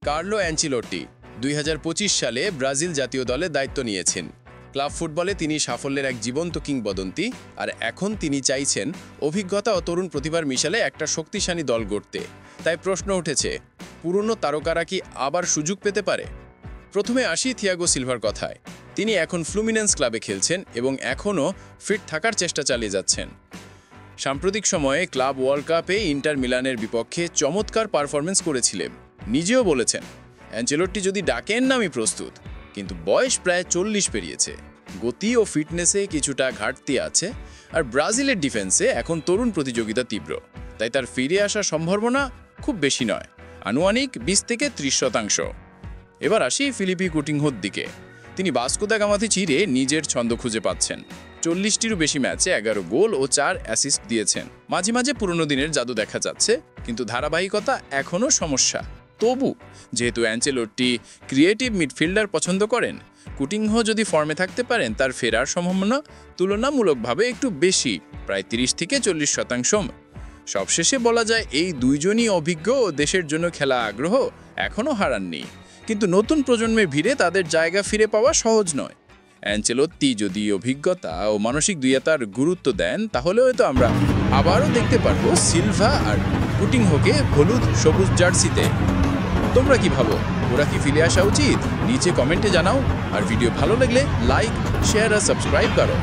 Carlo Ancelotti ২০২৫ সালে Brazil জাতীয় দলে দায়িত্ব নিয়েছেন। ক্লাব ফুটবলে তিনি সাফল্যের এক জীবন্ত কিংবদন্তি, আর এখন তিনি চাইছেন অভিজ্ঞতা ও তরুণ প্রতিভার মিশালে একটা শক্তিশালী দল গড়তে। তাই প্রশ্ন উঠেছে, পুরনো তারকারা কি আবার সুযোগ পেতে পারে? প্রথমে আসি থিয়াগো সিলভার কথায়। তিনি এখন ফ্লুমিনেন্স ক্লাবে খেলছেন এবং এখনও ফিট থাকার চেষ্টা চালিয়ে যাচ্ছেন। সাম্প্রতিক সময়ে ক্লাব ওয়ার্ল্ড কাপে ইন্টার মিলানের বিপক্ষে চমৎকার পারফরমেন্স করেছিলেন। নিজেও বলেছেন, অ্যাঞ্চেলোত্তি যদি ডাকেন না আমি প্রস্তুত, কিন্তু বয়স প্রায় 40 পেরিয়েছে। গতি ও ফিটনেসে কিছুটা ঘাটতি আছে, আর ব্রাজিলের ডিফেন্সে এখন তরুণ প্রতিযোগিতা তীব্র। তাই তার ফিরে আসার সম্ভাবনা খুব বেশি নয়, আনুমানিক 20 থেকে 30%। এবার আসি ফিলিপি কুটিনহোর দিকে। তিনি ভাস্কো দা গামাতে চিরে নিজের ছন্দ খুঁজে পাচ্ছেন। 40টিরও বেশি ম্যাচে 11 গোল ও 4 অ্যাসিস্ট দিয়েছেন। মাঝে মাঝে পুরনো দিনের জাদু দেখা যাচ্ছে, কিন্তু ধারাবাহিকতা এখনও সমস্যা। তবু যেহেতু অ্যাঞ্চেলোত্তি ক্রিয়েটিভ মিডফিল্ডার পছন্দ করেন, কুটিনহো যদি ফর্মে থাকতে পারেন তার ফেরার সম্ভাবনা তুলনামূলকভাবে একটু বেশি, প্রায় 30 থেকে 40%। সবশেষে বলা যায়, এই দুইজনই অভিজ্ঞ ও দেশের জন্য খেলা আগ্রহ এখনও হারাননি, কিন্তু নতুন প্রজন্মের ভিড়ে তাদের জায়গা ফিরে পাওয়া সহজ নয়। অ্যাঞ্চেলোত্তি যদি অভিজ্ঞতা ও মানসিক দুইতার গুরুত্ব দেন, তাহলে হয়তো আমরা আবারও দেখতে পারবো সিলভা আর কুটিনহোকে হলুদ সবুজ জার্সিতে। তোমরা কি ভাবো, ওরা কি ফিরে আসা উচিত? নিচে কমেন্টে জানাও, আর ভিডিও ভালো লাগলে লাইক, শেয়ার আর সাবস্ক্রাইব করো।